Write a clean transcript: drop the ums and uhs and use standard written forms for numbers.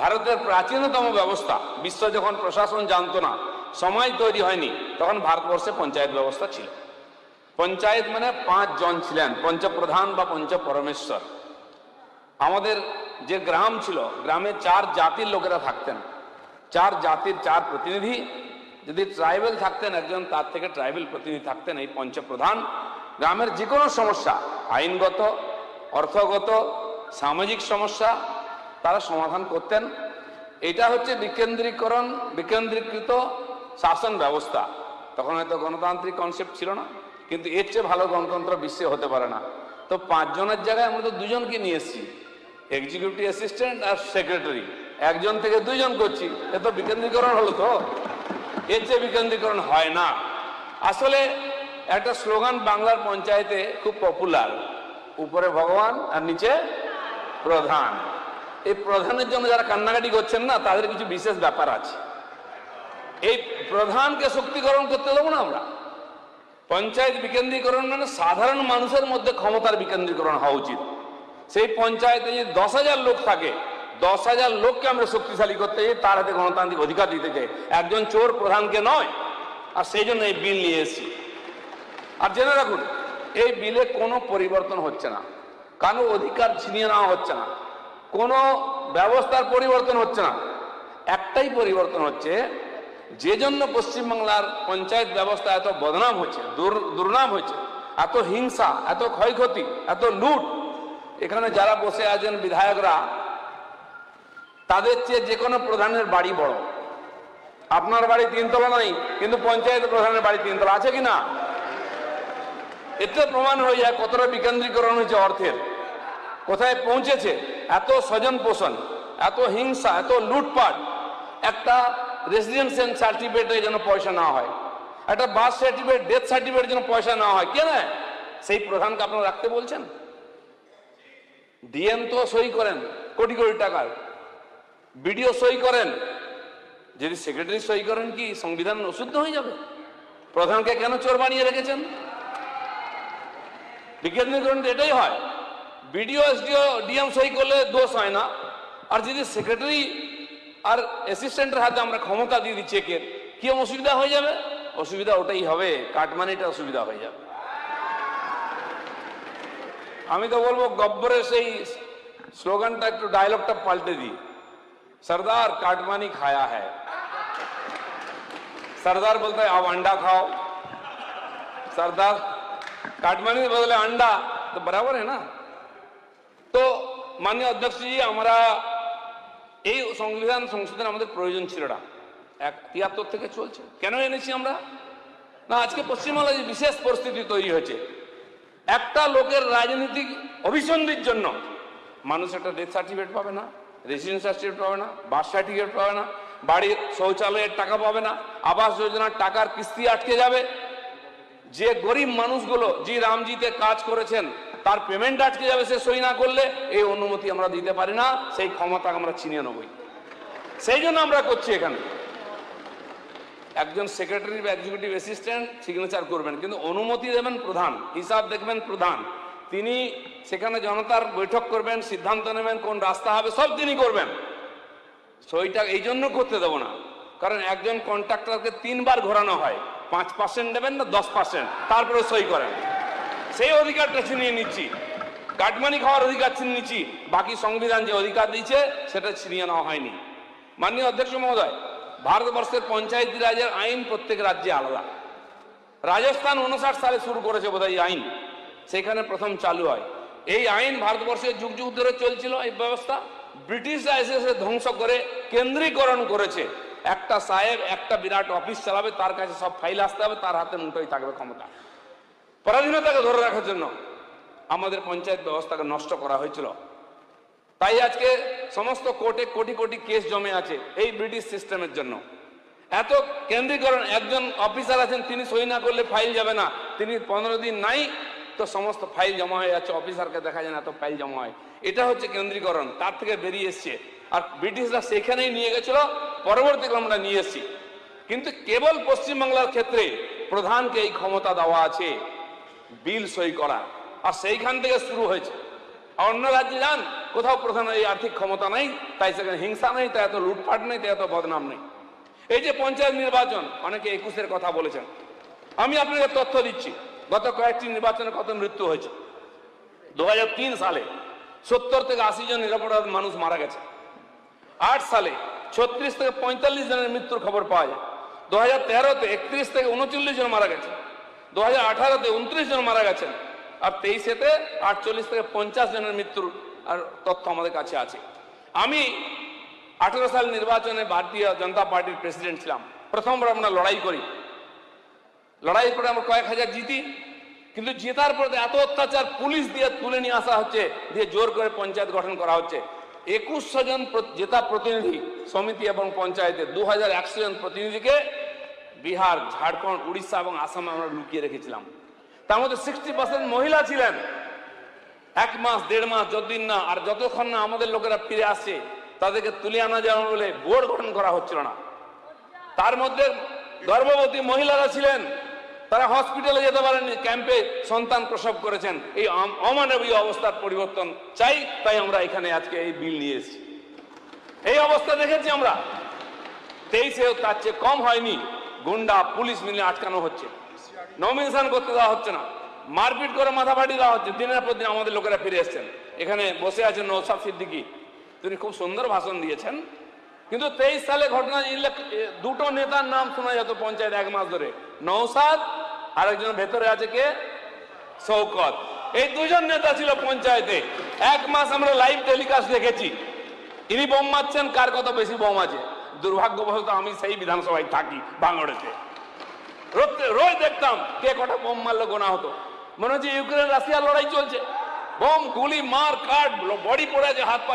ভারতের প্রাচীনতম ব্যবস্থা, বিশ্ব যখন প্রশাসন জানতো না, সময় তৈরি হয়নি, তখন ভারতবর্ষে পঞ্চায়েত ব্যবস্থা ছিল। পঞ্চায়েত মানে 5 জন ছিলেন, পঞ্চপ্রধান বা পঞ্চপরমেশ্বর। আমাদের যে গ্রাম ছিল, গ্রামে 4 জাতির লোকেরা থাকতেন, 4 জাতির 4 প্রতিনিধি। যদি ট্রাইবেল থাকতেন একজন, তার থেকে ট্রাইবেল প্রতিনিধি থাকতেন এই পঞ্চপ্রধান। গ্রামের যে কোনো সমস্যা, আইনগত, অর্থগত, সামাজিক সমস্যা তারা সমাধান করতেন। এটা হচ্ছে বিকেন্দ্রীকৃত শাসন ব্যবস্থা। তখন হয়তো গণতান্ত্রিক কনসেপ্ট ছিল না, কিন্তু এর চেয়ে ভালো গণতন্ত্র বিশ্বে হতে পারে না। তো 5 জনের জায়গায় আমরা তো 2 জনকে নিয়ে এসেছি, এক্সিকিউটিভ অ্যাসিস্ট্যান্ট আর সেক্রেটারি। 1 জন থেকে 2 জন করছি, এ তো বিকেন্দ্রীকরণ হলো। তো এর চেয়ে বিকেন্দ্রীকরণ হয় না। আসলে একটা স্লোগান বাংলার পঞ্চায়েতে খুব পপুলার, উপরে ভগবান আর নিচে প্রধান। এই প্রধানের জন্য যারা কান্নাকাটি করছেন না, তাদের কিছু বিশেষ ব্যাপার আছে। এই প্রধানকে শক্তিকরণ করতে দেবো না আমরা। পঞ্চায়েত বিকেন্দ্রীকরণ মানে সাধারণ মানুষের মধ্যে ক্ষমতার বিকেন্দ্রীকরণ হওয়া উচিত। সেই পঞ্চায়েতে যদি 10,000 লোক থাকে, 10,000 লোককে আমরা শক্তিশালী করতে চাই, তার হাতে গণতান্ত্রিক অধিকার দিতে চাই, একজন চোর প্রধানকে নয়। আর সেই জন্য এই বিল নিয়ে এসেছি। আর জেনে রাখুন, এই বিলে কোনো পরিবর্তন হচ্ছে না, কারো অধিকার ছিনিয়ে নেওয়া হচ্ছে না, কোনো ব্যবস্থার পরিবর্তন হচ্ছে না। একটাই পরিবর্তন হচ্ছে, যে জন্য পশ্চিমবাংলার পঞ্চায়েত ব্যবস্থা এত বদনাম হচ্ছে, দুর্নাম হচ্ছে, এত হিংসা, এত ক্ষয়ক্ষতি, এত লুট। এখানে যারা বসে আছেন বিধায়করা, তাদের চেয়ে যে কোনো প্রধানের বাড়ি বড়। আপনার বাড়ি 3 তলা নয়, কিন্তু পঞ্চায়েত প্রধানের বাড়ি 3 তলা আছে কিনা? এতে প্রমাণ হয়ে যায় কতটা বিকেন্দ্রীকরণ হয়েছে অর্থের, কোথায় পৌঁছেছে। এত স্বজন পোষণ, এত হিংসা, এত লুটপাট। একটা রেসিডেন্সিয়াল সার্টিফিকেটের জন্য পয়সা না হয়, একটা বার্থ সার্টিফিকেট, ডেথ সার্টিফিকেটের জন্য পয়সা না হয়, কে নেয়? সেই প্রধানকে আপনারা রাখতে বলছেন। ডিএম তো সই করেন কোটি কোটি টাকার, বিডিও সই করেন। যদি সেক্রেটারি সই করেন, কি সংবিধান অশুদ্ধ হয়ে যাবে? প্রধানকে কেন চোর বানিয়ে রেখেছেন? বিকেন্দ্রীকরণ এটাই হয়। বিডিও, এসডিও, ডিএম সই করলে দোষ হয় না। আর যদি সেক্রেটারি আর অ্যাসিস্ট্যান্টের হাতে আমরা ক্ষমতা দিয়ে দিই চেকের, কি অসুবিধা হয়ে যাবে? অসুবিধা ওটাই হবে, কাটমানিটা অসুবিধা হয়ে যাবে। আমি তো বলবো গব্বরের সেই স্লোগানটা একটু, ডায়লগটা পাল্টে দিই। सरदार काटमानी खाया है, सरदार बोलता है अब अंडा खाओ। सरदार काटमानी के बदले अंडा, तो बराबर है ना। तो माननीय अध्यक्ष जी, हमारा এই সংবিধান সংশোধন আমাদের প্রয়োজন ছিল না, 73 থেকে চলছে। কেন এনেছি আমরা? না, আজকে পশ্চিমবাংলায় যে বিশেষ পরিস্থিতি তৈরি হয়েছে, একটা লোকের রাজনৈতিক অভিসন্ধির জন্য মানুষ একটা ডেথ সার্টিফিকেট পাবে না, রেসিডেন্স সার্টিফিকেট পাবে না, বার্থ সার্টিফিকেট পাবে না, বাড়ির শৌচালয়ের টাকা পাবে না, আবাস যোজনার টাকার কিস্তি আটকে যাবে। যে গরিব মানুষগুলো যে রামজিতে কাজ করেছেন, তার পেমেন্ট আটকে যাবে সে সই না করলে। এই অনুমতি আমরা দিতে পারি না, সেই ক্ষমতা আমরা ছিনিয়ে নেবই। সেই জন্য আমরা করছি। এখানে একজন সেক্রেটারি বা এক্সিকিউটিভ অ্যাসিস্ট্যান্ট সিগনেচার করবেন, কিন্তু অনুমতি দেবেন প্রধান, হিসাব দেখবেন প্রধান। তিনি সেখানে জনতার বৈঠক করবেন, সিদ্ধান্ত নেবেন কোন রাস্তা হবে, সব তিনি করবেন। সইটা এই জন্য করতে দেবো না, কারণ একজন কন্ট্রাক্টরকে 3 বার ঘোরানো হয়, 5% নেবেন না 10%, তারপরে সই করেন। সেই অধিকারটা ছিনিয়ে নিচ্ছি, কাটমানি খাওয়ার অধিকার ছিনিয়ে নিচ্ছি। বাকি সংবিধান যে অধিকার দিয়েছে সেটা ছিনিয়ে নেওয়া হয়নি। মাননীয় অধ্যক্ষ মহোদয়, ভারতবর্ষের পঞ্চায়েতি রাজের আইন প্রত্যেক রাজ্যে আলাদা। রাজস্থান 59 সালে শুরু করেছে বোধহয় এই আইন, সেখানে প্রথম চালু হয়। এই আইন ভারতবর্ষে যুগ যুগ ধরে চলছিল। এই ব্যবস্থা ব্রিটিশরা এসে ধ্বংস করে কেন্দ্রীকরণ করেছে। একটা সাহেব একটা বিরাট অফিস চালাবে, তার কাছে সব ফাইল আসতে হবে, তার হাতে মুঠোই থাকবে ক্ষমতা। পরাধীনতাকে ধরে রাখার জন্য আমাদের পঞ্চায়েত ব্যবস্থাকে নষ্ট করা হয়েছিল। তাই আজকে সমস্ত কোর্টে কোটি কোটি কেস জমে আছে এই ব্রিটিশ সিস্টেমের জন্য। এত কেন্দ্রীকরণ, একজন অফিসার আছেন, তিনি সই না করলে ফাইল যাবে না, তিনি 15 দিন নাই তো সমস্ত ফাইল জমা হয়ে যাচ্ছে, অফিসারকে দেখা যায় না, এত ফাইল জমা হয়। এটা হচ্ছে কেন্দ্রীকরণ, তার থেকে বেরিয়ে এসছে। আর ব্রিটিশরা সেখানেই নিয়ে গেছিল, পরবর্তীকালে আমরা নিয়ে এসেছি। কিন্তু কেবল পশ্চিমবাংলার ক্ষেত্রে প্রধানকে এই ক্ষমতা দেওয়া আছে বিল সই করা, আর সেইখান থেকে শুরু হয়েছে। অন্য রাজ্যে যান, কোথাও প্রধান এই আর্থিক ক্ষমতা নেই, তাই সেখানে হিংসা নেই, তাই এত লুটপাট নেই, তাই এত বদনাম নেই। এই যে পঞ্চায়েত নির্বাচন, অনেকে 21-এর কথা বলেছেন, আমি আপনাকে তথ্য দিচ্ছি গত কয়েকটি নির্বাচনে কত মৃত্যু হয়েছে। 2003 সালে 70 থেকে 80 জন নিরপরাধ মানুষ মারা গেছে। 8 সালে 36 থেকে 45 জনের মৃত্যুর খবর পাওয়া যায়। 2013-তে 31 থেকে 39 জন মারা গেছে। 2018-তে 29 জন মারা গেছেন। আর 23-এতে 48 থেকে 50 জনের মৃত্যুর আর তথ্য আমাদের কাছে আছে। আমি 18 সাল নির্বাচনে ভারতীয় জনতা পার্টির প্রেসিডেন্ট ছিলাম। প্রথমবার আমরা লড়াই করে আমরা কয়েক হাজার জিতি, কিন্তু জেতার পরে এত অত্যাচার, পুলিশ দিয়ে তুলে নিয়ে আসা হচ্ছে, দিয়ে জোর করে পঞ্চায়েত গঠন করা হচ্ছে। 2100 জন জেতা প্রতিনিধি সমিতি এবং পঞ্চায়েতে 2100 জন প্রতিনিধিকে বিহার, ঝাড়খণ্ড, উড়িষ্যা এবং আসামে আমরা লুকিয়ে রেখেছিলাম। তার মধ্যে 60% মহিলা ছিলেন। 1 মাস 1.5 মাস যতদিন না, আর যতক্ষণ না আমাদের লোকেরা ফিরে আসছে তাদেরকে তুলে আনা যাবে বলে বোর্ড গঠন করা হচ্ছিল না। তার মধ্যে গর্ভবতী মহিলারা ছিলেন, তারা হসপিটালে যেতে পারেননি, ক্যাম্পে সন্তান প্রসব করেছেন। এই অমানবীয় অবস্থার পরিবর্তন চাই, তাই আমরা এখানে আজকে এই বিল নিয়ে এসেছি। এই অবস্থা দেখেছি আমরা। 23-এও তার চেয়ে কম হয়নি, গুন্ডা পুলিশ মিলে আটকানো হচ্ছে, নমিনেশন করতে দেওয়া হচ্ছে না, মারপিট করে মাথা ফাটি দেওয়া হচ্ছে। দিনের পর দিন আমাদের লোকেরা ফিরে এসছেন। এখানে বসে আছেন নওশাদ সিদ্দিকী, তিনি খুব সুন্দর ভাষণ দিয়েছেন। কিন্তু 23 সালে ঘটনা, দুটো নেতার নাম শোনা যেত পঞ্চায়েত 1 মাস ধরে, নওশাদ আর একজন ভেতরে আছে কে, শওকত। এই দুজন নেতা ছিল পঞ্চায়েতে। 1 মাস আমরা লাইভ টেলিকাস্ট দেখেছি। ইনি বোম মারছেন, কার কত বেশি বোম আছে। দুর্ভাগ্যবশত আমি সেই বিধানসভায় থাকি, ভাঙড়েতে। রোজ দেখতাম কে কটা বোম মারলে গোনা হতো। মনে হচ্ছে ইউক্রেন রাশিয়ার লড়াই চলছে। বোম, গুলি, মার কাট, বডি পড়ে আছে, হাত পা